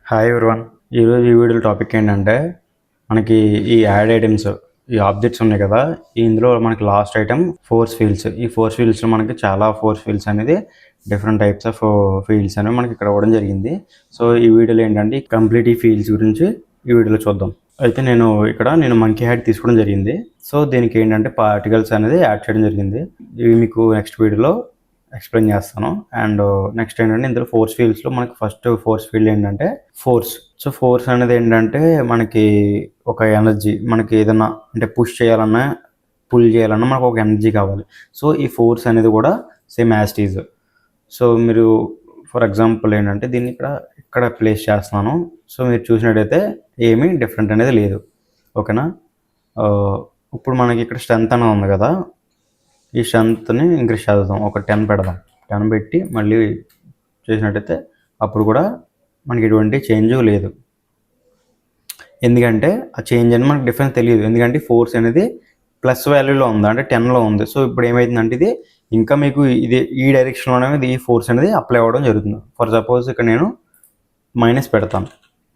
Hi everyone. ఈరోజు ఈ video topic ఏంటంటే మనకి ఈ యాడ్ ఐటమ్స్, ఈ ఆబ్జెక్ట్స్ ఉన్నాయి కదా, ఇందులో మనకి లాస్ట్ ఐటమ్ ఫోర్స్ ఫీల్డ్స్. ఈ ఫోర్స్ ఫీల్డ్స్లో మనకి చాలా ఫోర్స్ ఫీల్డ్స్ అనేది డిఫరెంట్ టైప్స్ ఆఫ్ ఫీల్డ్స్ అనేవి మనకి ఇక్కడ ఇవ్వడం జరిగింది. సో ఈ వీడియోలో ఏంటంటే కంప్లీట్ ఈ ఫీల్డ్స్ గురించి ఈ వీడియోలో చూద్దాం. అయితే నేను మంకీ హ్యాడ్ తీసుకోవడం జరిగింది. సో దీనికి ఏంటంటే పార్టికల్స్ అనేది యాడ్ చేయడం జరిగింది. ఇవి మీకు నెక్స్ట్ వీడియోలో ఎక్స్ప్లెయిన్ చేస్తాను. అండ్ నెక్స్ట్ ఏంటంటే ఇందులో ఫోర్స్ ఫీల్డ్స్లో మనకి ఫస్ట్ ఫోర్స్ ఫీల్డ్ ఏంటంటే ఫోర్స్. సో ఫోర్స్ అనేది ఏంటంటే మనకి ఒక ఎనర్జీ, మనకి ఏదైనా అంటే పుష్ చేయాలన్నా పుల్ చేయాలన్నా మనకు ఒక ఎనర్జీ కావాలి. సో ఈ ఫోర్స్ అనేది కూడా సేమ్ యాజ్ ఈజ్. సో మీరు ఫర్ ఎగ్జాంపుల్ ఏంటంటే దీన్ని ఇక్కడ ప్లేస్ చేస్తున్నాను. సో మీరు చూసినట్టయితే ఏమీ డిఫరెంట్ అనేది లేదు. ఓకేనా. ఇప్పుడు మనకి ఇక్కడ స్ట్రెంత్ అనేది ఉంది కదా, ఈ స్ట్రెంత్ని ఇంక్రీజ్ చేద్దాం. ఒక 10 పెడదాం. 10 పెట్టి మళ్ళీ చేసినట్టయితే అప్పుడు కూడా మనకి ఎటువంటి చేంజ్ లేదు. ఎందుకంటే ఆ చేంజ్ అనేది మనకు డిఫరెన్స్ తెలియదు. ఎందుకంటే ఫోర్స్ అనేది ప్లస్ వాల్యూలో ఉంది, అంటే 10లో ఉంది. సో ఇప్పుడు ఏమైతుందంటే ఇది ఇంకా మీకు ఈ డైరెక్షన్లో అనేది ఈ ఫోర్స్ అనేది అప్లై అవ్వడం జరుగుతుంది. ఫర్ సపోజ్ ఇక్కడ నేను మైనస్ పెడతాను.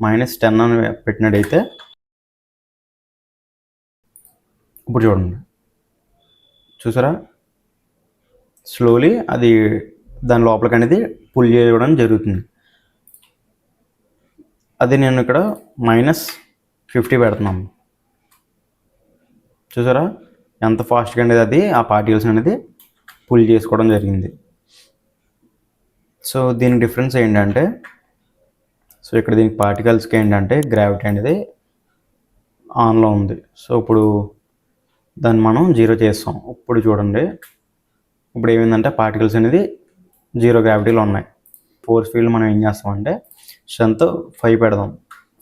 -10 అని పెట్టినట్టయితే ఇప్పుడు చూడండి, చూసారా, స్లోలీ అది దాని లోపలికి అనేది పుల్ చేయడం జరుగుతుంది. అది నేను ఇక్కడ -50 పెడుతున్నాను. చూసారా ఎంత ఫాస్ట్గా అనేది అది ఆ పార్టికల్స్ అనేది పుల్ చేసుకోవడం జరిగింది. సో దీని డిఫరెన్స్ ఏంటంటే, సో ఇక్కడ దీనికి పార్టికల్స్కి ఏంటంటే గ్రావిటీ అనేది ఆన్లో ఉంది. సో ఇప్పుడు దాన్ని మనం 0 చేస్తాం. ఇప్పుడు చూడండి, ఇప్పుడు ఏమైందంటే పార్టికల్స్ అనేది 0 గ్రావిటీలో ఉన్నాయి. ఫోర్స్ ఫీల్డ్ మనం ఏం చేస్తామంటే స్ట్రెంత్ 5 పెడదాం.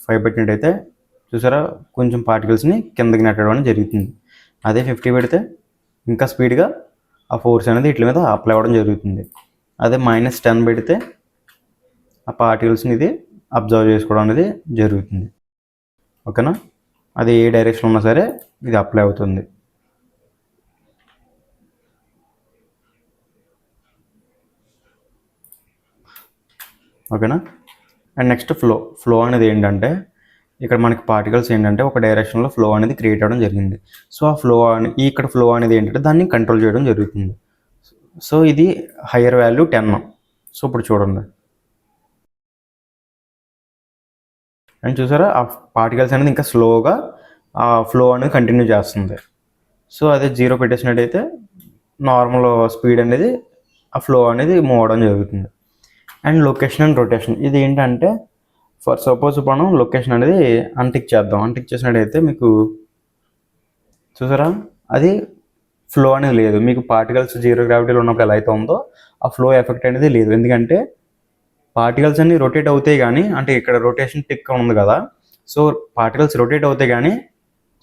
5 పెట్టినట్టయితే చూసారా కొంచెం పార్టికల్స్ని కిందకి నెట్టడం జరుగుతుంది. అదే 50 పెడితే ఇంకా స్పీడ్గా ఆ ఫోర్స్ అనేది వీటి మీద అప్లై అవ్వడం జరుగుతుంది. అదే -10 పెడితే ఆ పార్టికల్స్ని ఇది అబ్జర్వ్ చేసుకోవడం అనేది జరుగుతుంది. ఓకేనా. అది ఏ డైరెక్షన్ ఉన్నా సరే ఇది అప్లై అవుతుంది. ఓకేనా. అండ్ నెక్స్ట్ ఫ్లో అనేది ఏంటంటే ఇక్కడ మనకి పార్టికల్స్ ఏంటంటే ఒక డైరెక్షన్లో ఫ్లో అనేది క్రియేట్ అవ్వడం జరిగింది. సో ఆ ఇక్కడ ఫ్లో అనేది ఏంటంటే దాన్ని కంట్రోల్ చేయడం జరుగుతుంది. సో ఇది హయ్యర్ వాల్యూ 10. సో ఇప్పుడు చూడండి, అండ్ చూసారా ఆ పార్టికల్స్ అనేది ఇంకా స్లోగా ఆ ఫ్లో అనేది కంటిన్యూ చేస్తుంది. సో అదే 0 పెట్టేసినట్టయితే నార్మల్ స్పీడ్ అనేది ఆ ఫ్లో అనేది మూవ్ అవడం జరుగుతుంది. అండ్ లొకేషన్ అండ్ రొటేషన్, ఇది ఏంటంటే ఫర్ సపోజ్ మనం లొకేషన్ అనేది అన్టిక్ చేద్దాం. అన్టిక్ చేసినట్టయితే మీకు చూసారా అది ఫ్లో అనేది లేదు. మీకు పార్టికల్స్ 0 గ్రావిటీలో ఉన్నప్పుడు ఎలా అయితే ఉందో ఆ ఫ్లో ఎఫెక్ట్ అనేది లేదు. ఎందుకంటే పార్టికల్స్ అన్ని రొటేట్ అవుతాయి కానీ, అంటే ఇక్కడ రొటేషన్ టిక్ ఉంది కదా, సో పార్టికల్స్ రొటేట్ అవుతాయి కానీ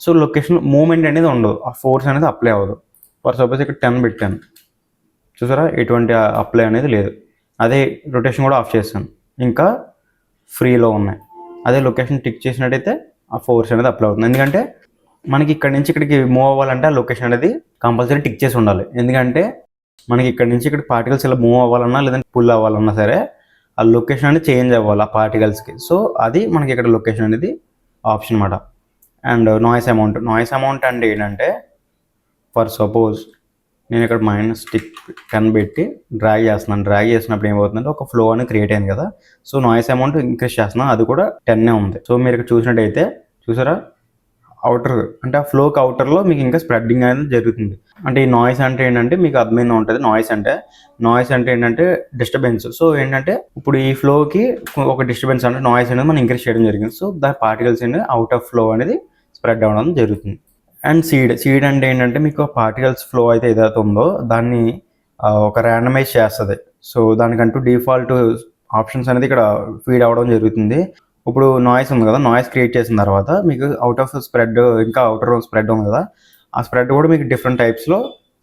సో లొకేషన్ మూమెంట్ అనేది ఉండదు, ఆ ఫోర్స్ అనేది అప్లై అవ్వదు. ఫర్ సపోజ్ ఇక్కడ 10 పెట్టాను, చూసారా ఎటువంటి అప్లై అనేది లేదు. అదే రొటేషన్ కూడా ఆఫ్ చేస్తాను, ఇంకా ఫ్రీలో ఉన్నాయి. అదే లొకేషన్ టిక్ చేసినట్టయితే ఆ ఫోర్స్ అనేది అప్లై అవుతుంది. ఎందుకంటే మనకి ఇక్కడ నుంచి ఇక్కడికి మూవ్ అవ్వాలంటే ఆ లొకేషన్ అనేది కంపల్సరీ టిక్ చేసి ఉండాలి. ఎందుకంటే మనకి ఇక్కడ నుంచి ఇక్కడ పార్టికల్స్ ఇలా మూవ్ అవ్వాలన్నా లేదంటే పుల్ అవ్వాలన్నా సరే ఆ లొకేషన్ అనేది చేంజ్ అవ్వాలి ఆ పార్టికల్స్కి. సో అది మనకి ఇక్కడ లొకేషన్ అనేది ఆప్షన్ అన్నమాట. అండ్ నాయిస్ అమౌంట్ అంటే ఏంటంటే ఫర్ సపోజ్ నేను ఇక్కడ -10 పెట్టి డ్రాగ్ చేస్తున్నాను. డ్రాగ్ చేసినప్పుడు ఏమవుతుందంటే ఒక ఫ్లో అనేది క్రియేట్ అయింది కదా, సో నాయిస్ అమౌంట్ ఇంక్రీజ్ చేస్తున్నాను, అది కూడా 10 ఉంది. సో మీరు ఇక్కడ చూసినట్టయితే చూసారా అవుటర్, అంటే ఆ ఫ్లోకి అవుటర్లో మీకు ఇంకా స్ప్రెడ్డింగ్ అనేది జరుగుతుంది. అంటే ఈ నాయిస్ అంటే ఏంటంటే మీకు అర్థమైంది ఉంటుంది. నాయిస్ అంటే ఏంటంటే డిస్టర్బెన్స్. సో ఏంటంటే ఇప్పుడు ఈ ఫ్లోకి ఒక డిస్టర్బెన్స్ అంటే నాయిస్ అనేది మనం ఇంక్రీజ్ చేయడం జరిగింది. సో దా పార్టికల్స్ అనేది అవుట్ ఆఫ్ ఫ్లో అనేది స్ప్రెడ్ అవ్వడం జరుగుతుంది. అండ్ సీడ్ అంటే ఏంటంటే మీకు పార్టికల్స్ ఫ్లో అయితే ఏదైతే ఉందో దాన్ని ఒక ర్యాండమైజ్ చేస్తుంది. సో దానికంటూ డిఫాల్ట్ ఆప్షన్స్ అనేది ఇక్కడ ఫీడ్ అవ్వడం జరుగుతుంది. ఇప్పుడు నాయిస్ ఉంది కదా, నాయిస్ క్రియేట్ చేసిన తర్వాత మీకు అవుట్ ఆఫ్ స్ప్రెడ్, ఇంకా అవుటర్ స్ప్రెడ్ ఉంది కదా, ఆ స్ప్రెడ్ కూడా మీకు డిఫరెంట్ టైప్స్లో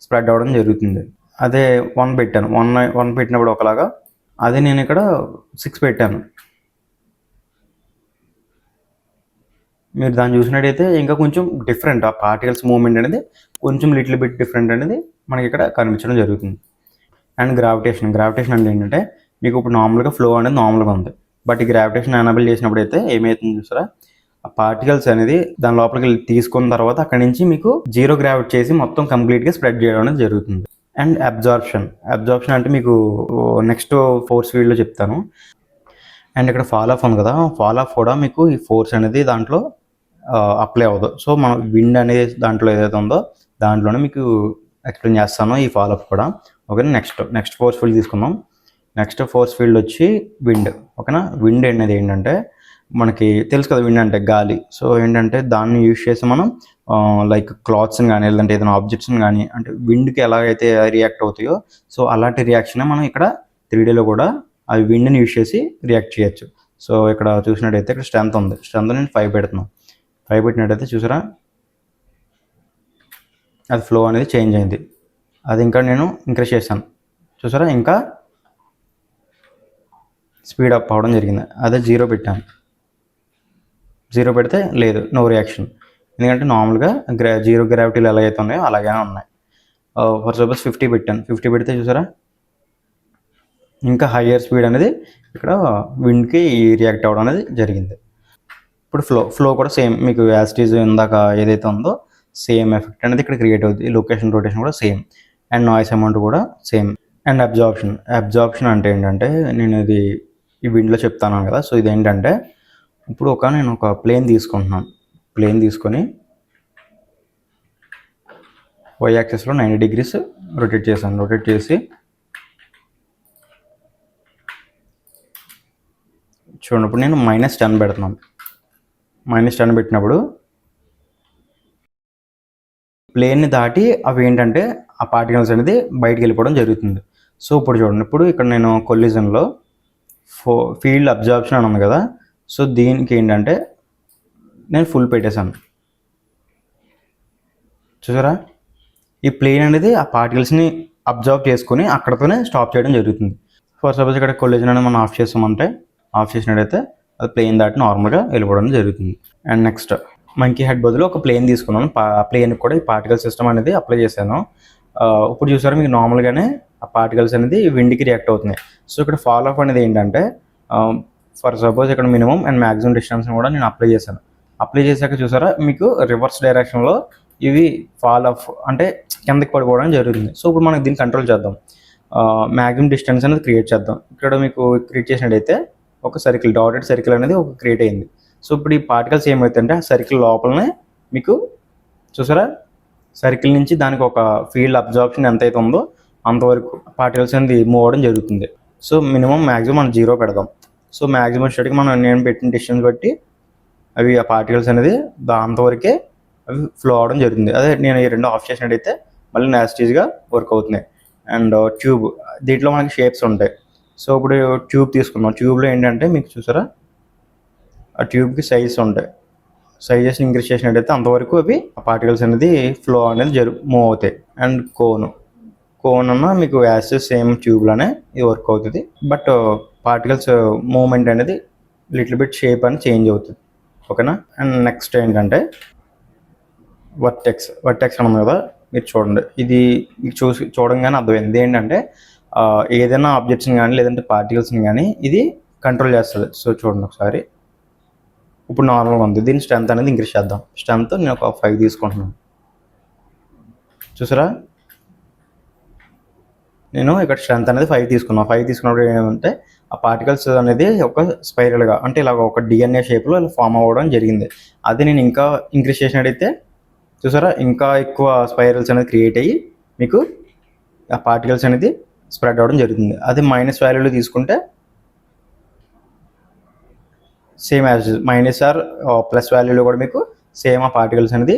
స్ప్రెడ్ అవ్వడం జరుగుతుంది. అదే 1 పెట్టాను, 1 పెట్టినప్పుడు ఒకలాగా, అదే నేను ఇక్కడ 6 పెట్టాను. మీరు దాన్ని చూసినట్టయితే ఇంకా కొంచెం డిఫరెంట్, ఆ పార్టికల్స్ మూవ్మెంట్ అనేది కొంచెం లిటిల్ బిట్ డిఫరెంట్ అనేది మనకి ఇక్కడ కనిపించడం జరుగుతుంది. అండ్ గ్రావిటేషన్ అంటే ఏంటంటే మీకు ఇప్పుడు నార్మల్గా ఫ్లో అనేది నార్మల్గా ఉంది, బట్ ఈ గ్రావిటేషన్ ఎనేబుల్ చేసినప్పుడు అయితే ఏమవుతుంది చూసారా, ఆ పార్టికల్స్ అనేది దాని లోపలికి వెళ్ళి తీసుకున్న తర్వాత అక్కడి నుంచి మీకు జీరో గ్రావిటీ చేసి మొత్తం కంప్లీట్గా స్ప్రెడ్ చేయడం అనేది జరుగుతుంది. అండ్ అబ్జార్ప్షన్ అంటే మీకు నెక్స్ట్ ఫోర్స్ ఫీల్డ్లో చెప్తాను. అండ్ ఇక్కడ ఫాల్ ఆఫ్ ఉంది కదా, ఫాల్ ఆఫ్ కూడా మీకు ఈ ఫోర్స్ అనేది దాంట్లో అప్లై అవ్వదు. సో మనం విండ్ అనేది దాంట్లో ఏదైతే ఉందో దాంట్లోనే మీకు ఎక్స్ప్లెయిన్ చేస్తాను ఈ ఫాల్ ఆఫ్ కూడా. ఓకేనా, నెక్స్ట్ ఫోర్స్ ఫీల్డ్ తీసుకుందాం. నెక్స్ట్ ఫోర్స్ ఫీల్డ్ వచ్చి విండ్. ఓకేనా, విండ్ అనేది ఏంటంటే మనకి తెలుసు కదా, విండ్ అంటే గాలి. సో ఏంటంటే దాన్ని యూజ్ చేసి మనం లైక్ క్లాత్స్ని కానీ లేదంటే ఏదైనా ఆబ్జెక్ట్స్ని కానీ అంటే విండ్కి ఎలాగైతే రియాక్ట్ అవుతాయో సో అలాంటి రియాక్షన్ మనం ఇక్కడ 3Dలో కూడా అవి విండ్ని యూజ్ చేసి రియాక్ట్ చేయొచ్చు. సో ఇక్కడ చూసినట్టయితే ఇక్కడ స్ట్రెంత్ ఉంది, స్ట్రెంత్ నేను 5 పెడుతున్నాను. 5 పెట్టినట్టయితే చూసారా అది ఫ్లో అనేది చేంజ్ అయింది. అది ఇంకా నేను ఇంక్రీజ్ చేశాను చూసారా, ఇంకా స్పీడ్ అప్ అవ్వడం జరిగింది. అదే 0 పెట్టాను, 0 పెడితే లేదు, నో రియాక్షన్. ఎందుకంటే నార్మల్గా జీరో గ్రావిటీలు ఎలాగైతే ఉన్నాయో అలాగే ఉన్నాయి. ఫర్ సపోజ్ 50 పెట్టాను, 50 పెడితే చూసారా ఇంకా హయ్యర్ స్పీడ్ అనేది ఇక్కడ విండ్కి రియాక్ట్ అవ్వడం అనేది జరిగింది. ఇప్పుడు ఫ్లో కూడా సేమ్ మీకు యాజ్ ఇట్ ఈజ్ ఇందాక ఏదైతే ఉందో సేమ్ ఎఫెక్ట్ అనేది ఇక్కడ క్రియేట్ అవుతుంది. లొకేషన్ రొటేషన్ కూడా సేమ్ అండ్ నాయిస్ అమౌంట్ కూడా సేమ్. అండ్ అబ్జార్ప్షన్ అంటే ఏంటంటే నేను ఇది ఈ విండ్లో చెప్తాను కదా. సో ఇదేంటంటే ఇప్పుడు నేను ఒక ప్లేన్ తీసుకుంటున్నాను. ప్లేన్ తీసుకొని వై యాక్సిస్లో 90 degrees రొటేట్ చేశాను. రొటేట్ చేసి చూడండి, ఇప్పుడు నేను -10 పెడుతున్నాను. -10 పెట్టినప్పుడు ప్లేన్ని దాటి అవి ఏంటంటే ఆ పార్టికల్స్ అనేది బయటికి వెళ్ళిపోవడం జరుగుతుంది. సో ఇప్పుడు చూడండి, ఇప్పుడు ఇక్కడ నేను కొల్లిజన్లో ఫీల్డ్ అబ్జార్ప్షన్ అని ఉంది కదా. సో దీనికి ఏంటంటే నేను ఫుల్ పెట్టేశాను చూసారా. ఈ ప్లేన్ అనేది ఆ పార్టికల్స్ని అబ్జర్వ్ చేసుకుని అక్కడతోనే స్టాప్ చేయడం జరుగుతుంది. ఫర్ సపోజ్ ఇక్కడ కొల్లిజన్ అనేది మనం ఆఫ్ చేస్తామంటే ఆఫ్ చేసినట్టయితే అది ప్లేన్ దాటి నార్మల్గా వెళ్ళిపోవడం జరుగుతుంది. అండ్ నెక్స్ట్ మంకీ హెడ్ బదులు ఒక ప్లేన్ తీసుకున్నాను. ఆ ప్లేన్కి కూడా ఈ పార్టికల్ సిస్టమ్ అనేది అప్లై చేశాను. ఇప్పుడు చూసారా మీకు నార్మల్గానే ఆ పార్టికల్స్ అనేది విండ్కి రియాక్ట్ అవుతున్నాయి. సో ఇక్కడ ఫాల్ ఆఫ్ అనేది ఏంటంటే ఫర్ సపోజ్ ఇక్కడ మినిమం అండ్ మ్యాక్సిమం డిస్టెన్స్ని కూడా నేను అప్లై చేశాను. అప్లై చేశాక చూసారా మీకు రివర్స్ డైరెక్షన్లో ఇవి ఫాల్ ఆఫ్ అంటే కిందకి పడిపోవడం జరుగుతుంది. సో ఇప్పుడు మనకి దీన్ని కంట్రోల్ చేద్దాం. మ్యాక్సిమం డిస్టెన్స్ అనేది క్రియేట్ చేద్దాం. ఇక్కడ మీకు క్రియేట్ చేసినట్టయితే ఒక సర్కిల్, డాటెడ్ సర్కిల్ అనేది ఒక క్రియేట్ అయింది. సో ఇప్పుడు ఈ పార్టికల్స్ ఏమవుతాయంటే ఆ సర్కిల్ లోపలనే మీకు చూసారా సర్కిల్ నుంచి దానికి ఒక ఫీల్డ్ అబ్జార్ప్షన్ ఎంతైతే ఉందో అంతవరకు పార్టికల్స్ అనేది మూవ్ అవ్వడం జరుగుతుంది. సో మినిమం మ్యాక్సిమం మనం 0 పెడదాం. సో మ్యాక్సిమం స్టేట్కి నేను పెట్టిన డిస్టెన్స్ బట్టి అవి ఆ పార్టికల్స్ అనేది అంతవరకే అవి ఫ్లో అవ్వడం జరుగుతుంది. అదే నేను ఈ రెండు ఆఫ్ చేసినట్టయితే మళ్ళీ నాస్టీజ్గా వర్క్ అవుతున్నాయి. అండ్ ట్యూబ్, దీంట్లో మనకి షేప్స్ ఉంటాయి. సో ఇప్పుడు ట్యూబ్ తీసుకున్నాం. ట్యూబ్లో ఏంటంటే మీకు చూసారా ఆ ట్యూబ్కి సైజెస్ ఉంటాయి. సైజెస్ ఇంక్రీజ్ చేసినట్టయితే అంతవరకు అవి ఆ పార్టికల్స్ అనేది ఫ్లో అనేది మూవ్ అవుతాయి. అండ్ కోన్ అన్న మీకు యాసిడ్ సేమ్ ట్యూబ్లోనే ఇది వర్క్ అవుతుంది. బట్ పార్టికల్స్ మూవ్మెంట్ అనేది లిటిల్ బిట్ షేప్ అని చేంజ్ అవుతుంది. ఓకేనా. అండ్ నెక్స్ట్ ఏంటంటే వర్టెక్స్ అని ఉంది కదా, మీరు చూడండి. ఇది చూడంగానే అర్థమైంది ఏంటంటే ఏదైనా ఆబ్జెక్ట్స్ని కానీ లేదంటే పార్టికల్స్ని కానీ ఇది కంట్రోల్ చేస్తుంది. సో చూడండి ఒకసారి, ఇప్పుడు నార్మల్గా ఉంది. దీని స్ట్రెంత్ అనేది ఇంక్రీజ్ చేద్దాం. స్ట్రెంత్ నేను ఒక 5 తీసుకుంటున్నాను. చూసారా నేను ఇక్కడ స్ట్రెంత్ అనేది 5 తీసుకున్నాను. 5 తీసుకున్నప్పుడు ఏమంటే ఆ పార్టికల్స్ అనేది ఒక స్పైరల్గా అంటే ఇలాగ ఒక DNA షేప్లో ఫామ్ అవ్వడం జరిగింది. అది నేను ఇంకా ఇంక్రీజ్ చేసినట్టయితే చూసారా ఇంకా ఎక్కువ స్పైరల్స్ అనేది క్రియేట్ అయ్యి మీకు ఆ పార్టికల్స్ అనేది స్ప్రెడ్ అవ్వడం జరుగుతుంది. అది మైనస్ వాల్యూలో తీసుకుంటే same as minus R plus వాల్యూలో కూడా మీకు సేమ్ ఆ పార్టికల్స్ అనేది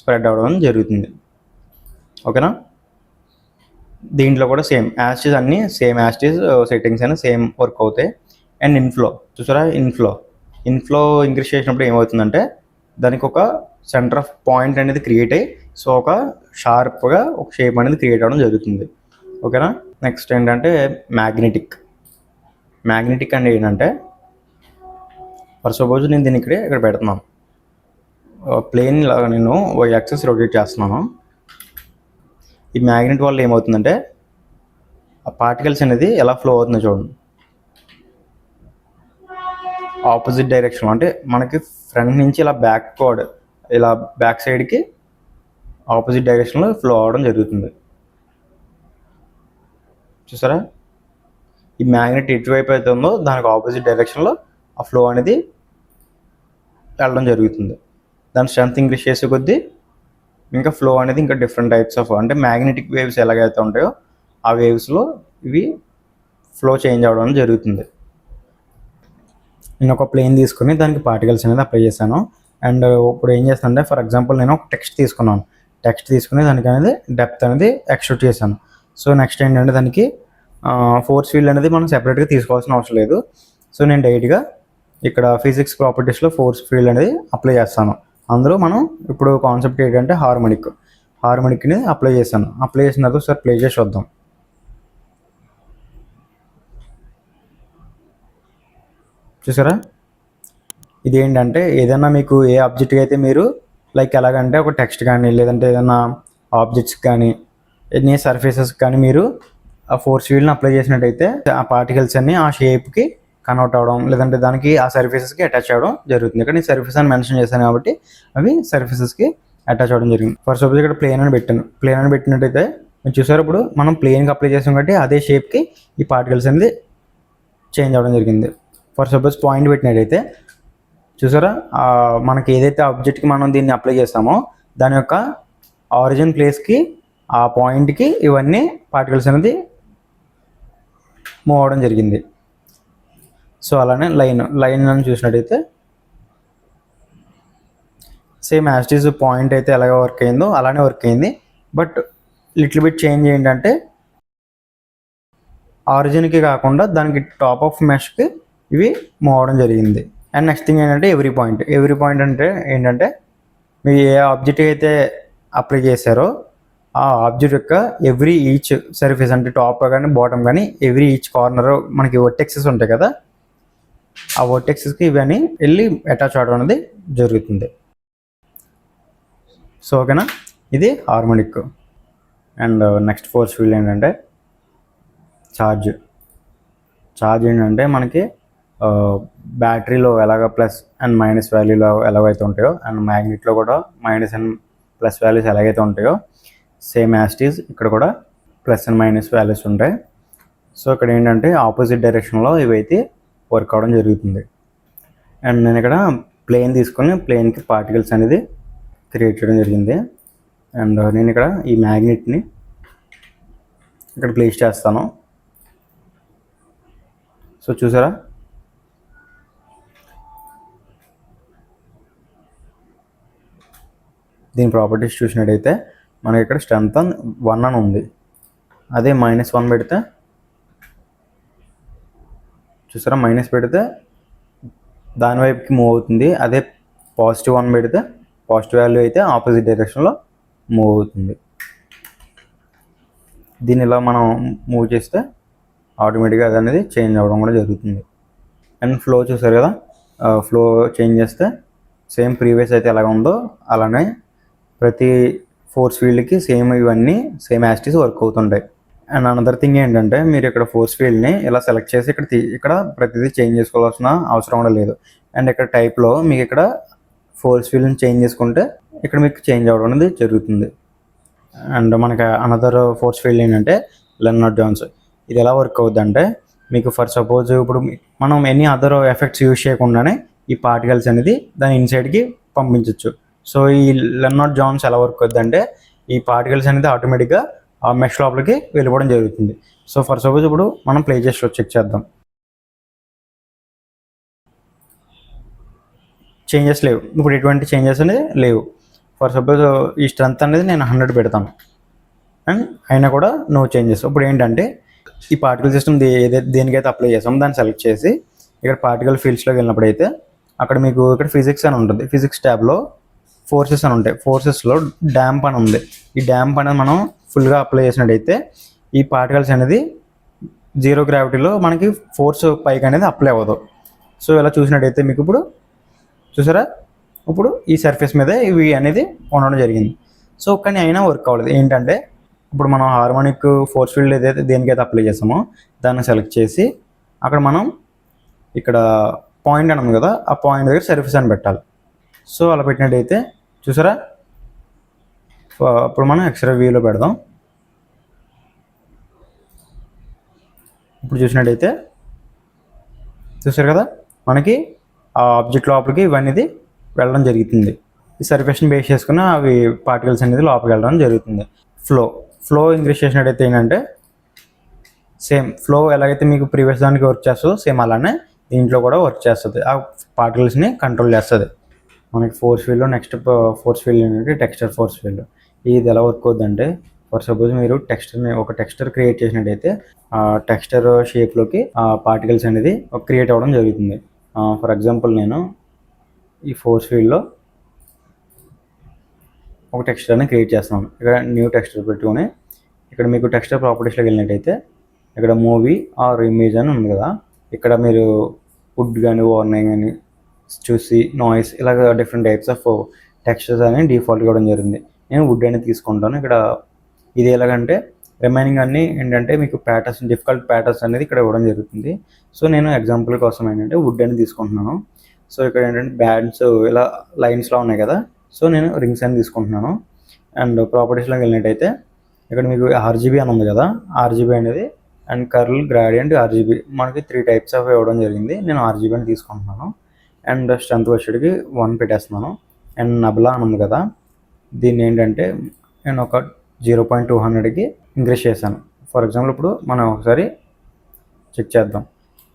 స్ప్రెడ్ అవ్వడం జరుగుతుంది. ఓకేనా. దీంట్లో కూడా సేమ్ యాస్టీస్ అన్నీ సేమ్ యాస్టీస్ సెట్టింగ్స్ అని సేమ్ వర్క్ అవుతాయి. అండ్ ఇన్ఫ్లో చూసారా, ఇన్ఫ్లో ఇంక్రీజ్ చేసినప్పుడు ఏమవుతుందంటే దానికి ఒక సెంటర్ ఆఫ్ పాయింట్ అనేది క్రియేట్ అయ్యి సో ఒక షార్ప్గా ఒక షేప్ అనేది క్రియేట్ అవ్వడం జరుగుతుంది. ఓకేనా. నెక్స్ట్ ఏంటంటే మ్యాగ్నెటిక్ అంటే ఏంటంటే ఫర్ సపోజ్ నేను దీన్ని ఇక్కడ పెడుతున్నాను. ప్లేన్ లాగా నేను యాక్సిస్ రొటేట్ చేస్తున్నాను. ఈ మ్యాగ్నెట్ వల్ల ఏమవుతుందంటే ఆ పార్టికల్స్ అనేది ఎలా ఫ్లో అవుతుందో చూడండి. ఆపోజిట్ డైరెక్షన్, అంటే మనకి ఫ్రంట్ నుంచి ఇలా బ్యాక్వర్డ్, ఇలా బ్యాక్ సైడ్కి ఆపోజిట్ డైరెక్షన్లో ఫ్లో అవడం జరుగుతుంది. చూసారా, ఈ మ్యాగ్నెట్ ఎటువైపు అయితే ఉందో దానికి ఆపోజిట్ డైరెక్షన్లో ఆ ఫ్లో అనేది వెళ్ళడం జరుగుతుంది. దాని స్ట్రెంత్ ఇంక్రీజ్ చేసే కొద్దీ ఇంకా ఫ్లో అనేది ఇంకా డిఫరెంట్ టైప్స్ ఆఫ్, అంటే మ్యాగ్నెటిక్ వేవ్స్ ఎలాగైతే ఉంటాయో ఆ వేవ్స్లో ఇవి ఫ్లో చేంజ్ అవ్వడం జరుగుతుంది. నేను ఒక ప్లేన్ తీసుకుని దానికి పార్టికల్స్ అనేది అప్లై చేశాను. అండ్ ఇప్పుడు ఏం చేస్తానంటే, ఫర్ ఎగ్జాంపుల్ నేను ఒక టెక్స్ట్ తీసుకున్నాను. టెక్స్ట్ తీసుకుని దానికి అనేది డెప్త్ అనేది ఎక్స్ట్రూట్ చేశాను. సో నెక్స్ట్ ఏంటంటే దానికి ఫోర్స్ ఫీల్డ్ అనేది మనం సెపరేట్గా తీసుకోవాల్సిన అవసరం లేదు. సో నేను డైరెక్ట్గా ఇక్కడ ఫిజిక్స్ ప్రాపర్టీస్లో ఫోర్స్ ఫీల్డ్ అనేది అప్లై చేస్తాను. అందులో మనం ఇప్పుడు కాన్సెప్ట్ ఏంటంటే హార్మోనిక్ని అప్లై చేశాను. అప్లై చేసిన తర్వాత ఒకసారి ప్లే చేసి చూద్దాం. చూసారా, ఇదేంటంటే ఏదైనా మీకు ఏ ఆబ్జెక్ట్ అయితే మీరు లైక్ ఎలాగంటే ఒక టెక్స్ట్ కానీ లేదంటే ఏదైనా ఆబ్జెక్ట్స్ కానీ ఎన్ని సర్ఫేసెస్ కానీ మీరు ఆ ఫోర్స్ ఫీల్డ్ని అప్లై చేసినట్టయితే ఆ పార్టికల్స్ అన్ని ఆ షేప్కి కన్వర్ట్ అవ్వడం, లేదంటే దానికి ఆ సర్ఫేసెస్కి అటాచ్ అవ్వడం జరుగుతుంది. ఇక్కడ నేను సర్ఫేస్ అని మెన్షన్ చేశాను కాబట్టి అవి సర్ఫేసెస్కి అటాచ్ అవ్వడం జరిగింది. ఫర్ సపోజ్ ఇక్కడ ప్లేన్ అని పెట్టినట్టయితే మీరు చూసారు, ఇప్పుడు మనం ప్లేన్కి అప్లై చేసాం కాబట్టి అదే షేప్కి ఈ పార్టికల్స్ అనేది చేంజ్ అవ్వడం జరిగింది. ఫర్ సపోజ్ పాయింట్ పెట్టినట్టయితే చూసారా, మనకి ఏదైతే ఆబ్జెక్ట్కి మనం దీన్ని అప్లై చేస్తామో దాని యొక్క ఆరిజిన్ ప్లేస్కి ఆ పాయింట్కి ఇవన్నీ పార్టికల్స్ అనేది మూవ్ అవ్వడం జరిగింది. సో అలానే లైన్ అని చూసినట్టయితే same as it is point అయితే ఎలాగ వర్క్ అయిందో అలానే వర్క్ అయింది. బట్ లిటిల్ బిట్ చేంజ్ ఏంటంటే ఆరిజిన్కి కాకుండా దానికి టాప్ ఆఫ్ మెష్కి ఇవి మూవ్ అవ్వడం జరిగింది. అండ్ నెక్స్ట్ థింగ్ ఏంటంటే ఎవ్రీ పాయింట్ అంటే ఏంటంటే మీరు ఏ ఆబ్జెక్ట్ అయితే అప్లై చేశారో ఆ ఆబ్జెక్ట్ యొక్క ఈచ్ సర్ఫేస్, అంటే టాప్ కానీ బాటమ్ కానీ ఈచ్ కార్నర్ మనకి వర్టెక్సెస్ ఉంటాయి కదా, ఆ వర్టెక్సెస్కి ఇవన్నీ వెళ్ళి అటాచ్ అవ్వడం అనేది జరుగుతుంది. సో ఓకేనా, ఇది harmonic. And next force field ఏంటంటే ఛార్జ్ ఏంటంటే మనకి బ్యాటరీలో ఎలాగ ప్లస్ అండ్ మైనస్ వాల్యూలో ఎలాగైతే ఉంటాయో అండ్ మ్యాగ్నెట్లో కూడా మైనస్ అండ్ ప్లస్ వాల్యూస్ ఎలాగైతే ఉంటాయో సేమ్ యాజ్ ఇట్ ఈజ్ ఇక్కడ కూడా ప్లస్ అండ్ మైనస్ వాల్యూస్ ఉంటాయి. సో ఇక్కడ ఏంటంటే ఆపోజిట్ డైరెక్షన్లో ఇవైతే వర్క్ అవ్వడం జరుగుతుంది. అండ్ నేను ఇక్కడ ప్లేన్ తీసుకొని ప్లేన్కి పార్టికల్స్ అనేది క్రియేట్ చేయడం జరిగింది. అండ్ నేను ఇక్కడ ఈ మ్యాగ్నెట్ని ఇక్కడ ప్లేస్ చేస్తాను. సో చూసారా, దీని ప్రాపర్టీస్ చూసినట్టయితే మనకి ఇక్కడ స్ట్రెంత్ 1 అని ఉంది. అదే -1 పెడితే చూసారా, మైనస్ పెడితే దాని వైపుకి మూవ్ అవుతుంది. అదే +1 పెడితే పాజిటివ్ వాల్యూ అయితే ఆపోజిట్ డైరెక్షన్లో మూవ్ అవుతుంది. దీన్ని ఇలా మనం మూవ్ చేస్తే ఆటోమేటిక్గా అది అనేది చేంజ్ అవ్వడం కూడా జరుగుతుంది. అండ్ ఫ్లో చూసారు కదా, ఫ్లో చేంజ్ చేస్తే సేమ్ ప్రీవియస్ అయితే ఎలాగ ఉందో అలానే ప్రతి ఫోర్స్ ఫీల్డ్కి సేమ్ ఇవన్నీ సేమ్ యాస్టీస్ వర్క్ అవుతుంటాయి. అండ్ అనదర్ థింగ్ ఏంటంటే మీరు ఇక్కడ ఫోర్స్ ఫీల్డ్ని ఇలా సెలెక్ట్ చేసి ఇక్కడ ప్రతిదీ చేంజ్ చేసుకోవాల్సిన అవసరం కూడా లేదు. అండ్ ఇక్కడ టైప్లో మీకు ఇక్కడ ఫోర్స్ ఫీల్డ్ని చేంజ్ చేసుకుంటే ఇక్కడ మీకు చేంజ్ అవ్వడం అనేది జరుగుతుంది. అండ్ మనకి అనదర్ ఫోర్స్ ఫీల్డ్ ఏంటంటే లెనార్డ్ జాన్స్. ఇది ఎలా వర్క్ అవుద్ది అంటే మీకు ఫర్ సపోజ్ ఇప్పుడు మనం ఎనీ అదర్ ఎఫెక్ట్స్ యూజ్ చేయకుండానే ఈ పార్టికల్స్ అనేది దాని ఇన్సైడ్కి పంపించవచ్చు. సో ఈ లెనార్డ్ జాన్స్ ఎలా వర్క్ అవుద్ది అంటే ఈ పార్టికల్స్ అనేది ఆటోమేటిక్గా ఆ మెష్ లోపలికి వెళ్ళిపోవడం జరుగుతుంది. సో ఫర్ సపోజ్ ఇప్పుడు మనం ప్లే చేసి చెక్ చేద్దాం. చేంజెస్ లేవు, ఇప్పుడు ఎటువంటి చేంజెస్ అనేది లేవు. ఫర్ సపోజ్ ఈ స్ట్రెంత్ అనేది నేను 100 పెడతాను అండ్ అయినా కూడా నో చేంజెస్. ఇప్పుడు ఏంటంటే ఈ పార్టికల్ సిస్టమ్ దేనికైతే అప్లై చేస్తామో దాన్ని సెలెక్ట్ చేసి ఇక్కడ పార్టికల్ ఫీల్డ్స్లోకి వెళ్ళినప్పుడు అయితే అక్కడ మీకు ఇక్కడ ఫిజిక్స్ అని ఉంటుంది. ఫిజిక్స్ ట్యాబ్లో ఫోర్సెస్ అని ఉంటాయి. ఫోర్సెస్లో డ్యాంప్ అని ఉంది. ఈ డ్యాంప్ అనేది మనం ఫుల్గా అప్లై చేసినట్టయితే ఈ పార్టికల్స్ అనేది జీరో గ్రావిటీలో మనకి ఫోర్స్ పైకి అనేది అప్లై అవ్వదు. సో ఇలా చూసినట్టయితే మీకు ఇప్పుడు చూసారా, ఇప్పుడు ఈ సర్ఫేస్ మీద ఇవి అనేది ఉండడం జరిగింది. సో కానీ అయినా వర్క్ అవ్వలేదు. ఏంటంటే ఇప్పుడు మనం హార్మోనిక్ ఫోర్స్ ఫీల్డ్ ఏదైతే దేనికైతే అప్లై చేస్తామో దాన్ని సెలెక్ట్ చేసి అక్కడ మనం ఇక్కడ పాయింట్ అని ఉంది కదా, ఆ పాయింట్ దగ్గర సర్ఫేస్ అని పెట్టాలి. సో అలా పెట్టినట్టయితే చూసారా, ఇప్పుడు మనం ఎక్స్రే వ్యూలో పెడదాం. ఇప్పుడు చూసినట్టయితే చూసారు కదా, మనకి ఆ ఆబ్జెక్ట్ లోపలికి ఇవన్నీ వెళ్ళడం జరుగుతుంది. ఈ సర్ఫేస్ని బేస్ చేసుకుని అవి పార్టికల్స్ అనేది లోపలికి వెళ్ళడం జరుగుతుంది. ఫ్లో ఇంక్రీజ్ చేసినట్టయితే ఏంటంటే సేమ్ ఫ్లో ఎలాగైతే మీకు ప్రీవియస్ దానికి వర్క్ చేస్తుందో సేమ్ అలానే దీంట్లో కూడా వర్క్ చేస్తుంది. ఆ పార్టికల్స్ని కంట్రోల్ చేస్తుంది. మనకి force field, next force field ఏంటంటే టెక్స్చర్ ఫోర్స్ ఫీల్డ్. ఇది ఎలా వర్క్ అవుతుందంటే, ఫర్ సపోజ్ మీరు ఒక టెక్స్చర్ క్రియేట్ చేసినట్టయితే ఆ టెక్స్చర్ షేప్లోకి ఆ పార్టికల్స్ అనేది క్రియేట్ అవ్వడం జరుగుతుంది. ఫర్ ఎగ్జాంపుల్ నేను ఈ ఫోర్స్ ఫీల్డ్లో ఒక టెక్స్చర్ని క్రియేట్ చేస్తాను. ఇక్కడ న్యూ టెక్స్చర్ పెట్టుకొని ఇక్కడ మీకు టెక్స్చర్ ప్రాపర్టీస్లోకి వెళ్ళినట్టయితే ఇక్కడ మూవీ ఆర్ ఇమేజ్ అని ఉంది కదా, ఇక్కడ మీరు వుడ్ కానీ వార్నింగ్ కానీ చూసి నాయిస్ ఇలాగ డిఫరెంట్ టైప్స్ ఆఫ్ టెక్స్చర్స్ అని డిఫాల్ట్గా ఇవ్వడం జరిగింది. నేను వుడ్ అనేది తీసుకుంటాను. ఇక్కడ ఇది ఎలాగంటే రిమైనింగ్ అన్నీ ఏంటంటే మీకు ప్యాటర్న్స్, డిఫికల్ట్ ప్యాటర్న్స్ అనేది ఇక్కడ ఇవ్వడం జరుగుతుంది. సో నేను ఎగ్జాంపుల్ కోసం ఏంటంటే వుడ్ అని తీసుకుంటున్నాను. సో ఇక్కడ ఏంటంటే బ్యాండ్స్ ఇలా లైన్స్లో ఉన్నాయి కదా, సో నేను రింగ్స్ అని తీసుకుంటున్నాను. అండ్ ప్రాపర్టీస్లోకి వెళ్ళినట్టయితే ఇక్కడ మీకు ఆర్జీబీ అని ఉంది కదా, ఆర్జీబీ అనేది అండ్ కర్ల్, గ్రాడియంట్, ఆర్జీబీ మనకి 3 టైప్స్ ఆఫ్ ఇవ్వడం జరిగింది. నేను ఆర్జీబీ అని తీసుకుంటున్నాను. అండ్ స్ట్రెంత్ వచ్చేటికి 1 పెట్టేస్తున్నాను. అండ్ నబ్లా అని ఉంది కదా, దీన్ని ఏంటంటే నేను ఒక 0.200కి ఇంక్రీజ్ చేశాను. ఫర్ ఎగ్జాంపుల్ ఇప్పుడు మనం ఒకసారి చెక్ చేద్దాం.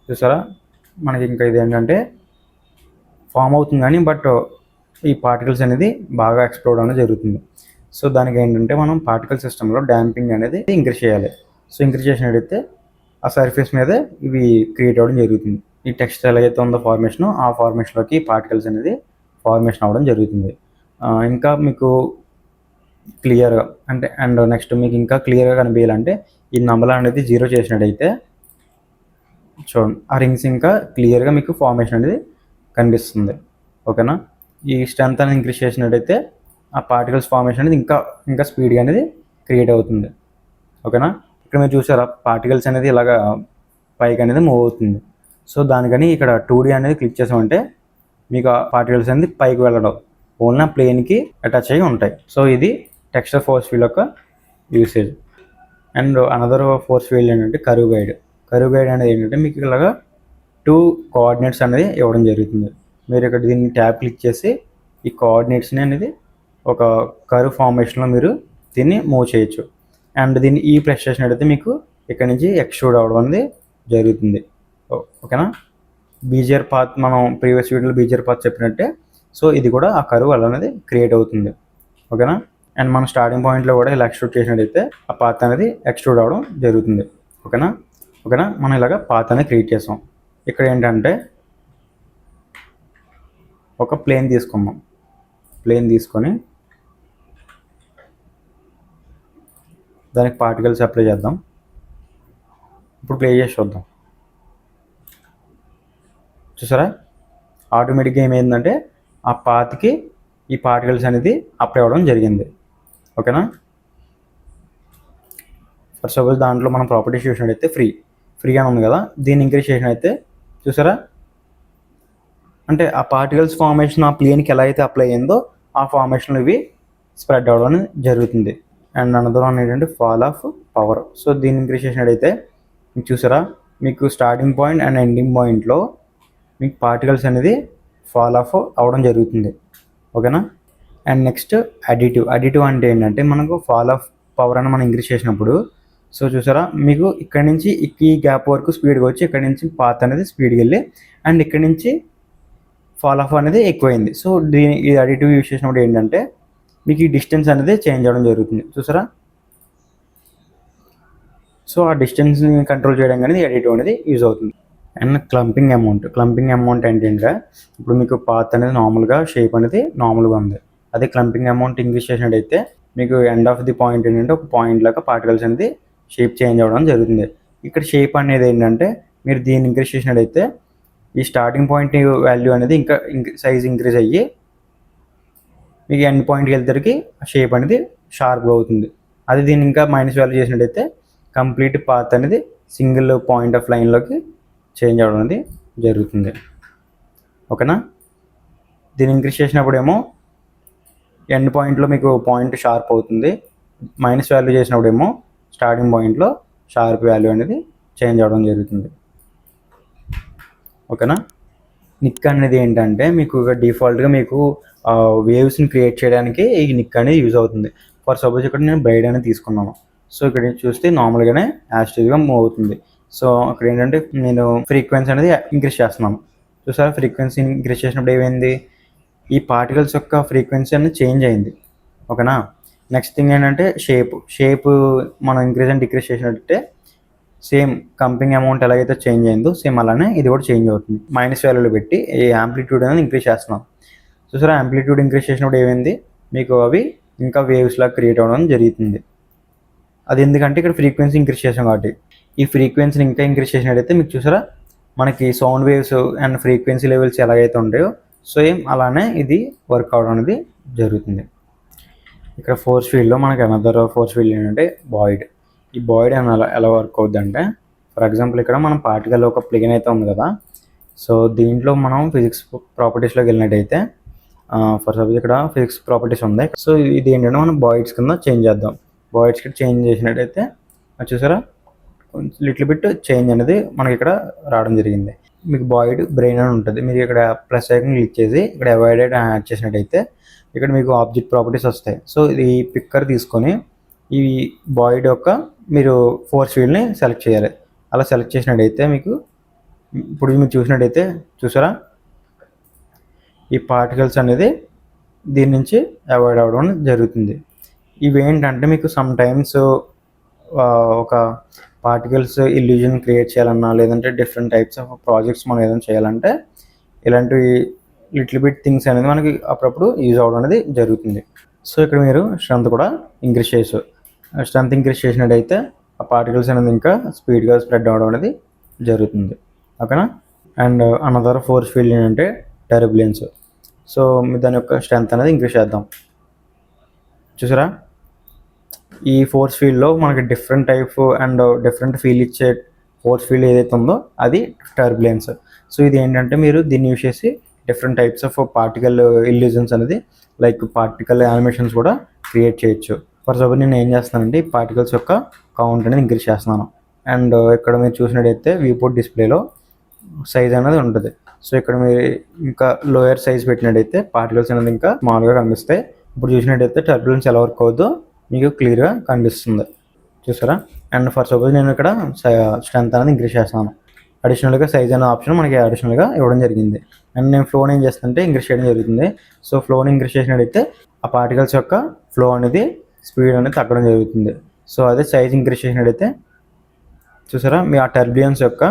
చూసారా, మనకి ఇంకా ఇది ఏంటంటే ఫామ్ అవుతుంది కానీ బట్ ఈ పార్టికల్స్ అనేది బాగా ఎక్స్ప్లోడ్ అనేది జరుగుతుంది. సో దానికి ఏంటంటే మనం పార్టికల్ సిస్టంలో డాంపింగ్ అనేది ఇంక్రీజ్ చేయాలి. సో ఇంక్రీజ్ చేసినట్టయితే ఆ సర్ఫేస్ మీద ఇవి క్రియేట్ అవ్వడం జరుగుతుంది. ఈ టెక్స్ట్ ఎలాగైతే ఉందో ఫార్మేషన్, ఆ ఫార్మేషన్లోకి పార్టికల్స్ అనేది ఫార్మేషన్ అవ్వడం జరుగుతుంది. ఇంకా మీకు క్లియర్గా అంటే అండ్ నెక్స్ట్ మీకు ఇంకా క్లియర్గా కనిపించాలంటే ఈ నంబర్ అనేది 0 చేసినట్టయితే చూడండి, ఆ రింగ్స్ ఇంకా క్లియర్గా మీకు ఫార్మేషన్ అనేది కనిపిస్తుంది. ఓకేనా, ఈ స్ట్రెంత్ అనేది ఇంక్రీజ్ చేసినట్టయితే ఆ పార్టికల్స్ ఫార్మేషన్ అనేది ఇంకా స్పీడ్గా అనేది క్రియేట్ అవుతుంది. ఓకేనా, ఇక్కడ మీరు చూసారా పార్టికల్స్ అనేది ఇలాగా పైకి అనేది మూవ్ అవుతుంది. సో దానికని ఇక్కడ 2D అనేది క్లిక్ చేసామంటే మీకు ఆ పార్టికల్స్ అనేది పైకి వెళ్ళడం ఓన్లీ ఆ ప్లేన్కి అటాచ్ అయ్యి ఉంటాయి. సో ఇది టెక్స్చర్ ఫోర్స్ ఫీల్డ్ యొక్క usage. And another force field ఏంటంటే కర్వ్ గైడ్. కర్వ్ గైడ్ అనేది ఏంటంటే మీకు ఇలాగా 2 కోఆర్డినేట్స్ అనేది ఇవ్వడం జరుగుతుంది. మీరు ఇక్కడ దీన్ని ట్యాబ్ క్లిక్ చేసి ఈ కోఆర్డినేట్స్ని అనేది ఒక కర్వ్ ఫార్మేషన్లో మీరు దీన్ని మూవ్ చేయొచ్చు. అండ్ దీన్ని ప్రెస్ చేసినట్టయితే మీకు ఇక్కడ నుంచి ఎక్స్ట్రూడ్ అవ్వడం అనేది జరుగుతుంది. ఓకేనా, బీజియర్ పాత్ మనం ప్రీవియస్ వీడియోలో బీజియర్ పాత్ చెప్పినట్టే సో ఇది కూడా ఆ కర్వ్ అనేది క్రియేట్ అవుతుంది. ఓకేనా, అండ్ మనం స్టార్టింగ్ పాయింట్లో కూడా ఇలా ఎక్స్ట్రూడ్ చేసినట్టయితే ఆ పాత్ అనేది ఎక్స్ట్రూడ్ అవ్వడం జరుగుతుంది. ఓకేనా, మనం ఇలాగ పాత్ అనేది క్రియేట్ చేసాం. ఇక్కడ ఏంటంటే ఒక ప్లేన్ తీసుకున్నాం. ప్లేన్ తీసుకొని దానికి పార్టికల్స్ అప్లై చేద్దాం. ఇప్పుడు ప్లే చేసి చూద్దాం. చూసారా, ఆటోమేటిక్గా ఏమైందంటే ఆ పాత్కి ఈ పార్టికల్స్ అనేది అప్లై అవ్వడం జరిగింది. ఓకేనా, ఫర్ సపోజ్ దాంట్లో మనం ప్రాపర్టీస్ చూసినట్టయితే ఫ్రీగా ఉంది కదా, దీన్ని ఇంక్రీజ్ చేసినట్టయితే చూసారా, అంటే ఆ పార్టికల్స్ ఫార్మేషన్ ఆ ప్లేన్కి ఎలా అయితే అప్లై అయ్యిందో ఆ ఫార్మేషన్లో ఇవి స్ప్రెడ్ అవ్వడం జరుగుతుంది. అండ్ అనదర్ వన్ ఏంటంటే ఫాల్ ఆఫ్ పవర్. సో దీన్ని ఇంక్రీజ్ చేసినట్టయితే మీకు చూసారా, మీకు స్టార్టింగ్ పాయింట్ అండ్ ఎండింగ్ పాయింట్లో మీకు పార్టికల్స్ అనేది ఫాల్ ఆఫ్ అవ్వడం జరుగుతుంది. ఓకేనా, అండ్ నెక్స్ట్ అడిటివ్ అంటే ఏంటంటే మనకు ఫాల్ ఆఫ్ పవర్ అని మనం ఇంక్రీజ్ చేసినప్పుడు సో చూసారా, మీకు ఇక్కడ నుంచి ఈ గ్యాప్ వరకు స్పీడ్గా వచ్చి ఇక్కడ నుంచి పాత్ అనేది స్పీడ్గా వెళ్ళి అండ్ ఇక్కడ నుంచి ఫాల్ ఆఫ్ అనేది ఎక్కువైంది. సో ఈ అడిటివ్ యూజ్ చేసినప్పుడు ఏంటంటే మీకు ఈ డిస్టెన్స్ అనేది చేంజ్ అవ్వడం జరుగుతుంది. చూసారా, సో ఆ డిస్టెన్స్ని కంట్రోల్ చేయడం అనేది అడిటివ్ అనేది యూజ్ అవుతుంది. అండ్ క్లంపింగ్ అమౌంట్ ఏంటంటే ఇప్పుడు మీకు పాత్ అనేది నార్మల్గా షేప్ అనేది నార్మల్గా ఉంది. అదే క్లంపింగ్ అమౌంట్ ఇంక్రీజ్ చేసినట్టయితే మీకు ఎండ్ ఆఫ్ ది పాయింట్ ఏంటంటే ఒక పాయింట్ లాగా పార్టికల్స్ అనేది షేప్ చేంజ్ అవ్వడం జరుగుతుంది. ఇక్కడ షేప్ అనేది ఏంటంటే మీరు దీన్ని ఇంక్రీజ్ చేసినట్టయితే ఈ స్టార్టింగ్ పాయింట్ వాల్యూ అనేది ఇంకా సైజ్ ఇంక్రీజ్ అయ్యి మీకు ఎండ్ పాయింట్కి వెళ్తారికి షేప్ అనేది షార్ప్గా అవుతుంది. అది దీన్ని ఇంకా మైనస్ వాల్యూ చేసినట్టయితే కంప్లీట్ పాత్ అనేది సింగిల్ పాయింట్ ఆఫ్ లైన్లోకి చేంజ్ అవ్వడం అనేది జరుగుతుంది. ఓకేనా. దీన్ని ఇంక్రీజ్ చేసినప్పుడు ఏమో ఎండ్ పాయింట్లో మీకు పాయింట్ షార్ప్ అవుతుంది, మైనస్ వాల్యూ చేసినప్పుడు ఏమో స్టార్టింగ్ పాయింట్లో షార్ప్ వాల్యూ అనేది చేంజ్ అవ్వడం జరుగుతుంది. ఓకేనా. నిక్ అనేది ఏంటంటే మీకు డిఫాల్ట్గా మీకు వేవ్స్ని క్రియేట్ చేయడానికి ఈ నిక్ అనేది యూజ్ అవుతుంది. ఫర్ సపోజ్ ఇక్కడ నేను బ్రైడ్ అనేది తీసుకున్నాను. సో ఇక్కడ చూస్తే నార్మల్గానే యాస్టివ్గా మూవ్ అవుతుంది. సో అక్కడ ఏంటంటే నేను ఫ్రీక్వెన్సీ అనేది ఇంక్రీజ్ చేస్తున్నాను. చూసారా, ఫ్రీక్వెన్సీ ఇంక్రీజ్ చేసినప్పుడు ఏమైంది, ఈ పార్టికల్స్ యొక్క ఫ్రీక్వెన్సీ అనేది చేంజ్ అయింది. ఓకేనా. నెక్స్ట్ థింగ్ ఏంటంటే షేప్ మనం ఇంక్రీజ్ అండ్ డిక్రీజ్ చేసినట్టే సేమ్ కంపింగ్ అమౌంట్ ఎలాగైతే చేంజ్ అయిందో సేమ్ అలానే ఇది కూడా చేంజ్ అవుతుంది. మైనస్ వాల్యూలో పెట్టి ఈ యాంప్లిట్యూడ్ అనేది ఇంక్రీజ్ చేస్తున్నాం. చూసారా, యాంప్లిట్యూడ్ ఇంక్రీజ్ చేసినప్పుడు ఏమైంది, మీకు అవి ఇంకా వేవ్స్ లాగా క్రియేట్ అవ్వడం జరుగుతుంది. అది ఎందుకంటే ఇక్కడ ఫ్రీక్వెన్సీ ఇంక్రీజ్ చేసాం కాబట్టి. ఈ ఫ్రీక్వెన్సీని ఇంకా ఇంక్రీజ్ చేసినట్టయితే మీకు చూసారా మనకి sound waves and frequency levels ఎలాగైతే ఉంటాయో సేమ్ అలానే ఇది వర్క్ అవడం అనేది జరుగుతుంది. ఇక్కడ ఫోర్స్ ఫీల్డ్లో మనకి అనదర్ ఫోర్స్ ఫీల్డ్ ఏంటంటే బాయిడ్. ఈ బాయిడ్ అని ఎలా వర్క్ అవుద్ది అంటే, ఫర్ ఎగ్జాంపుల్ ఇక్కడ మనం పార్టికల్ ఒక ప్లేన్ అయితే ఉంది కదా. సో దీంట్లో మనం ఫిజిక్స్ ప్రాపర్టీస్లోకి వెళ్ళినట్టయితే ఫర్ సపోజ్ ఇక్కడ ఫిజిక్స్ ప్రాపర్టీస్ ఉంది. సో ఇది ఏంటంటే మనం బాయిడ్స్ కింద చేంజ్ చేద్దాం. బాయిడ్స్ కింద చేంజ్ చేసినట్టయితే చూసారా లిటిల్ బిట్ చేంజ్ అనేది మనకి ఇక్కడ రావడం జరిగింది. మీకు బాయిడ్ బ్రెయిన్ అని ఉంటుంది. మీరు ఇక్కడ ప్లస్ ఐకాన్ క్లిక్ చేసి ఇక్కడ అవాయిడెడ్ యాడ్ చేసినట్టయితే ఇక్కడ మీకు ఆబ్జెక్ట్ ప్రాపర్టీస్ వస్తాయి. సో ఈ పిక్కర్ తీసుకొని ఈ బాయిడ్ యొక్క మీరు ఫోర్స్ ఫీల్డ్ని సెలెక్ట్ చేయాలి. అలా సెలెక్ట్ చేసినట్టయితే మీకు ఇప్పుడు మీరు చూసినట్టయితే చూసారా ఈ పార్టికల్స్ అనేది దీని నుంచి అవాయిడ్ అవ్వడం జరుగుతుంది. ఇవి ఏంటంటే మీకు సమ్ టైమ్స్ ఒక పార్టికల్స్ ఇల్యూజన్ క్రియేట్ చేయాలన్నా లేదంటే డిఫరెంట్ టైప్స్ ఆఫ్ ప్రాజెక్ట్స్ మనం ఏదైనా చేయాలంటే ఇలాంటివి లిటిల్ బిట్ థింగ్స్ అనేది మనకి అప్పుడప్పుడు యూజ్ అవ్వడం అనేది జరుగుతుంది. సో ఇక్కడ మీరు స్ట్రెంత్ కూడా ఇంక్రీజ్ చేయొచ్చు. స్ట్రెంత్ ఇంక్రీజ్ చేసినట్టయితే ఆ పార్టికల్స్ అనేది ఇంకా స్పీడ్గా స్ప్రెడ్ అవ్వడం అనేది జరుగుతుంది. ఓకేనా. అండ్ అనదర్ ఫోర్స్ ఫీల్డ్ ఏంటంటే టర్బులెన్స్. సో దాని యొక్క స్ట్రెంత్ అనేది ఇంక్రీజ్ చేద్దాం. చూసారా ఈ ఫోర్స్ ఫీల్డ్లో మనకి different type and different feel ఇచ్చే ఫోర్స్ ఫీల్డ్ ఏదైతే ఉందో అది టర్బులెన్స్. సో ఇది ఏంటంటే మీరు దీన్ని యూజ్ చేసి different types of particle illusions అనేది లైక్ పార్టికల్ యానిమేషన్స్ కూడా క్రియేట్ చేయొచ్చు. ఫర్ సపోజ్ నేను ఏం చేస్తానంటే ఈ పార్టికల్స్ యొక్క కౌంట్ అనేది ఇంక్రీజ్ చేస్తున్నాను. అండ్ ఇక్కడ మీరు చూసినట్టయితే వ్యూపోర్ట్ డిస్ప్లేలో సైజ్ అనేది ఉంటుంది. సో ఇక్కడ మీరు ఇంకా లోయర్ సైజ్ పెట్టినట్టయితే పార్టికల్స్ అనేది ఇంకా స్మాల్గా కనిపిస్తాయి. ఇప్పుడు చూసినట్టయితే టర్బులెన్స్ ఎలా వర్క్ అవుతుందో మీకు క్లియర్గా కనిపిస్తుంది. చూసారా. అండ్ ఫర్ సపోజ్ నేను ఇక్కడ స్ట్రెంత్ అనేది ఇంక్రీజ్ చేస్తాను. అడిషనల్గా సైజ్ అనే ఆప్షన్ మనకి అడిషనల్గా ఇవ్వడం జరిగింది. అండ్ నేను ఫ్లోని ఏం చేస్తానంటే ఇంక్రీజ్ చేయడం జరుగుతుంది. సో ఫ్లోని ఇంక్రీజ్ చేసినట్టయితే ఆ పార్టికల్స్ యొక్క ఫ్లో అనేది స్పీడ్ అనేది తగ్గడం జరుగుతుంది. సో అదే సైజ్ ఇంక్రీజ్ చేసినట్టయితే చూసారా మీ ఆ టర్బులెన్స్ యొక్క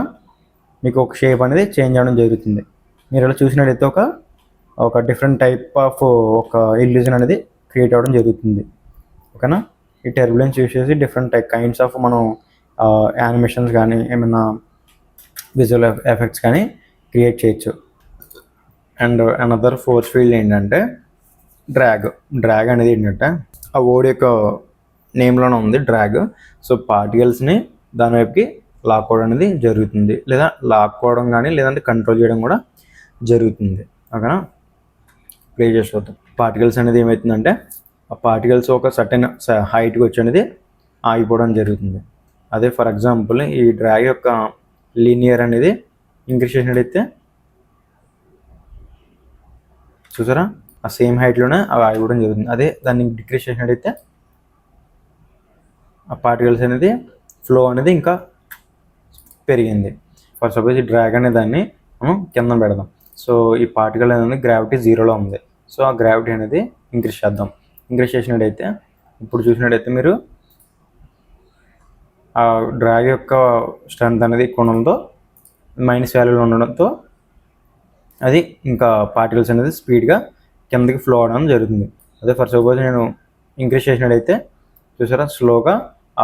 మీకు ఒక షేప్ అనేది చేంజ్ అవ్వడం జరుగుతుంది. మీరు ఇలా చూసినట్టయితే ఒక డిఫరెంట్ టైప్ ఆఫ్ ఒక ఇల్యూజన్ అనేది క్రియేట్ అవ్వడం జరుగుతుంది. ఓకేనా. ఈ టర్బులెన్స్ యూజ్ చేసి డిఫరెంట్ కైండ్స్ ఆఫ్ మనం యానిమేషన్స్ కానీ ఏమైనా విజువల్ ఎఫెక్ట్స్ కానీ క్రియేట్ చేయొచ్చు. అండ్ అనదర్ ఫోర్స్ ఫీల్డ్ ఏంటంటే డ్రాగ్ అనేది ఏంటంటే ఆ వర్డ్ యొక్క నేమ్లోనే ఉంది డ్రాగ్. సో పార్టికల్స్ని దాని వైపుకి లాక్కోవడం అనేది జరుగుతుంది, లేదా లాక్కోవడం కానీ లేదంటే కంట్రోల్ చేయడం కూడా జరుగుతుంది. ఓకేనా. ప్లే చేసి చూద్దాం. పార్టికల్స్ అనేది ఏమవుతుందంటే ఆ పార్టికల్స్ ఒక సర్టెన్ హైట్కి వచ్చి అనేది ఆగిపోవడం జరుగుతుంది. అదే ఫర్ ఎగ్జాంపుల్ ఈ డ్రాగ్ యొక్క లీనియర్ అనేది ఇంక్రీజ్ చేసినట్టయితే చూసారా ఆ సేమ్ హైట్లోనే అవి ఆగిపోవడం జరుగుతుంది. అదే దాన్ని డిక్రీజ్ చేసినట్టయితే ఆ పార్టికల్స్ అనేది ఫ్లో అనేది ఇంకా పెరిగింది. ఫర్ సపోజ్ ఈ డ్రాగ్ అనే దాన్ని మనం కింద పెడదాం. సో ఈ పార్టికల్ అనేది గ్రావిటీ 0లో ఉంది. సో ఆ గ్రావిటీ అనేది ఇంక్రీజ్ చేద్దాం. ఇంక్రీజ్ చేసినట్టయితే ఇప్పుడు చూసినట్టయితే మీరు ఆ డ్రాగ్ యొక్క స్ట్రెంత్ అనేది కొనడంతో మైనస్ వాల్యూలో ఉండడంతో అది ఇంకా పార్టికల్స్ అనేది స్పీడ్గా కిందకి ఫ్లో అవడం జరుగుతుంది. అదే ఫర్ సపోజ్ నేను ఇంక్రీజ్ చేసినట్టయితే చూసారా స్లోగా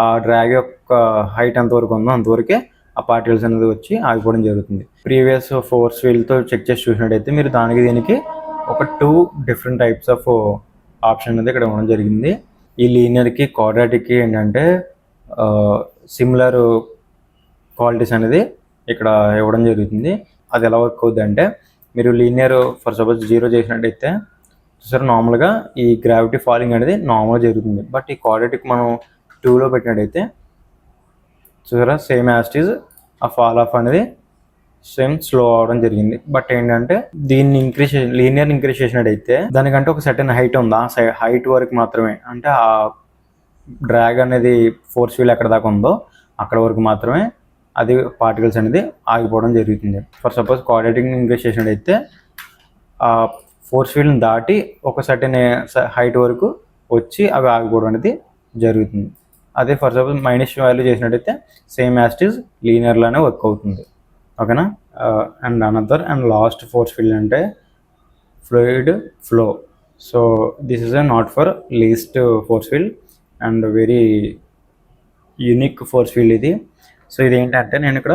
ఆ డ్రాగ్ యొక్క హైట్ ఎంతవరకు ఉందో అంతవరకే ఆ పార్టికల్స్ అనేది వచ్చి ఆగిపోవడం జరుగుతుంది. ప్రీవియస్ ఫోర్స్ ఫీల్డ్తో చెక్ చేసి చూసినట్టయితే మీరు దానికి దీనికి ఒక 2 డిఫరెంట్ టైప్స్ ఆఫ్ ఆప్షన్ అనేది ఇక్కడ ఇవ్వడం జరిగింది. ఈ లీనియర్కి క్వాడ్రాటిక్కి ఏంటంటే సిమిలర్ క్వాలిటీస్ అనేది ఇక్కడ ఇవ్వడం జరుగుతుంది. అది ఎలా వర్క్ అవుతుంది అంటే మీరు లీనియర్ ఫర్ సపోజ్ 0 చేసినట్టయితే చూసారా నార్మల్గా ఈ గ్రావిటీ ఫాలింగ్ అనేది నార్మల్గా జరుగుతుంది. బట్ ఈ క్వాడ్రాటిక్ మనం 2లో పెట్టినట్టయితే చూసారా సేమ్ యాజ్ ఇట్ ఈజ్ ఆ ఫాల్ ఆఫ్ అనేది సేమ్ స్లో అవడం జరిగింది. బట్ ఏంటంటే దీన్ని లీనియర్ ఇంక్రీజ్ చేసినట్టయితే దానికంటే ఒక సర్టెన్ హైట్ ఉంది. ఆ హైట్ వరకు మాత్రమే, అంటే ఆ డ్రాగ్ అనేది ఫోర్స్ ఫీల్డ్ ఎక్కడ దాకా ఉందో అక్కడ వరకు మాత్రమే అది పార్టికల్స్ అనేది ఆగిపోవడం జరుగుతుంది. ఫర్ సపోజ్ క్వాడ్రాటిక్ ఇంక్రీజ్ చేసినట్టయితే ఆ ఫోర్స్ ఫీల్డ్ని దాటి ఒక సర్టెన్ హైట్ వరకు వచ్చి అవి ఆగిపోవడం అనేది జరుగుతుంది. అదే ఫర్ సపోజ్ మైనస్ వాల్యూ చేసినట్టయితే సేమ్ యాజ్ ఇట్ ఈజ్ లీనియర్లోనే వర్క్ అవుతుంది. ఓకేనా. And another and last force field అంటే fluid flow. So this is not for least force field and very unique force field ఇది. సో ఇది ఏంటంటే నేను ఇక్కడ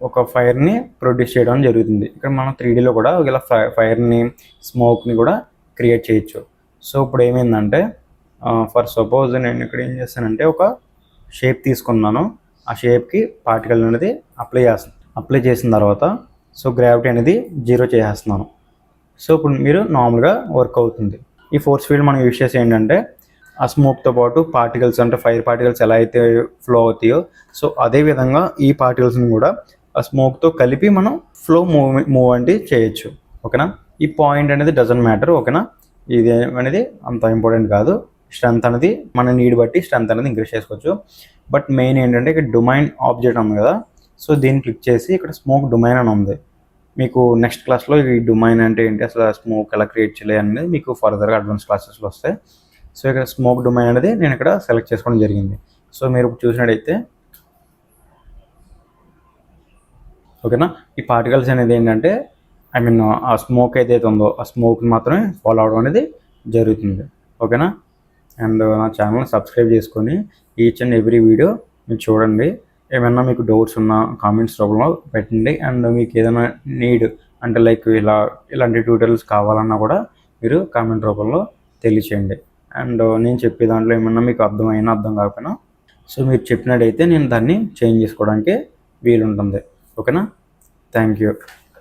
ఒక ఫైర్ని ప్రొడ్యూస్ చేయడం జరుగుతుంది. ఇక్కడ మనం 3Dలో కూడా ఇలా ఫైర్ని స్మోక్ని కూడా క్రియేట్ చేయొచ్చు. సో ఇప్పుడు ఏమైందంటే ఫర్ సపోజ్ నేను ఇక్కడ ఏం చేస్తానంటే ఒక షేప్ తీసుకున్నాను. ఆ షేప్కి పార్టికల్ అనేది అప్లై చేసిన తర్వాత సో గ్రావిటీ అనేది 0 చేసేస్తున్నాను. సో ఇప్పుడు మీరు నార్మల్గా వర్క్ అవుతుంది. ఈ ఫోర్స్ ఫీల్డ్ మనం యూజ్ చేసి ఏంటంటే ఆ స్మోక్తో పాటు పార్టికల్స్ అంటే ఫైర్ పార్టికల్స్ ఎలా అయితే ఫ్లో అవుతాయో సో అదేవిధంగా ఈ పార్టికల్స్ని కూడా ఆ స్మోక్తో కలిపి మనం ఫ్లో మూవ్ అంటే చేయొచ్చు. ఓకేనా. ఈ పాయింట్ అనేది డజంట్ మ్యాటర్. ఓకేనా. ఇది అనేది అంత ఇంపార్టెంట్ కాదు. స్ట్రెంత్ అనేది మన నీడ్ బట్టి స్ట్రెంత్ అనేది ఇంక్రీజ్ చేసుకోవచ్చు. బట్ మెయిన్ ఏంటంటే ఇక్కడ డొమైన్ ఆబ్జెక్ట్ ఉంది కదా, సో దీన్ని క్లిక్ చేసి ఇక్కడ స్మోక్ డొమైన్ అని ఉంది. మీకు నెక్స్ట్ క్లాస్లో ఈ డొమైన్ అంటే ఏంటి, అసలు స్మోక్ ఎలా క్రియేట్ చేయాలి అనేది మీకు ఫర్దర్గా అడ్వాన్స్ క్లాసెస్లో వస్తాయి. సో ఇక్కడ స్మోక్ డొమైన్ అనేది నేను ఇక్కడ సెలెక్ట్ చేసుకోవడం జరిగింది. సో మీరు చూసినట్టయితే ఓకేనా ఈ పార్టికల్స్ అనేది ఏంటంటే ఆ స్మోక్ ఏదైతే ఉందో ఆ స్మోక్ మాత్రమే ఫాలో అవడం అనేది జరుగుతుంది. ఓకేనా. అండ్ నా ఛానల్ని సబ్స్క్రైబ్ చేసుకొని ఈచ్ అండ్ ఎవ్రీ వీడియో మీరు చూడండి. ఏమైనా మీకు డౌట్స్ ఉన్నా కామెంట్స్ రూపంలో పెట్టండి. అండ్ మీకు ఏదైనా నీడ్ అంటే లైక్ ఇలాంటి ట్యూటోరియల్స్ కావాలన్నా కూడా మీరు కామెంట్ రూపంలో తెలియచేయండి. అండ్ నేను చెప్పే దాంట్లో ఏమన్నా మీకు అర్థం కాకపోయినా సో మీరు చెప్పినట్టయితే నేను దాన్ని చేంజ్ చేసుకోవడానికి వీలుంటుంది. ఓకేనా. Thank you.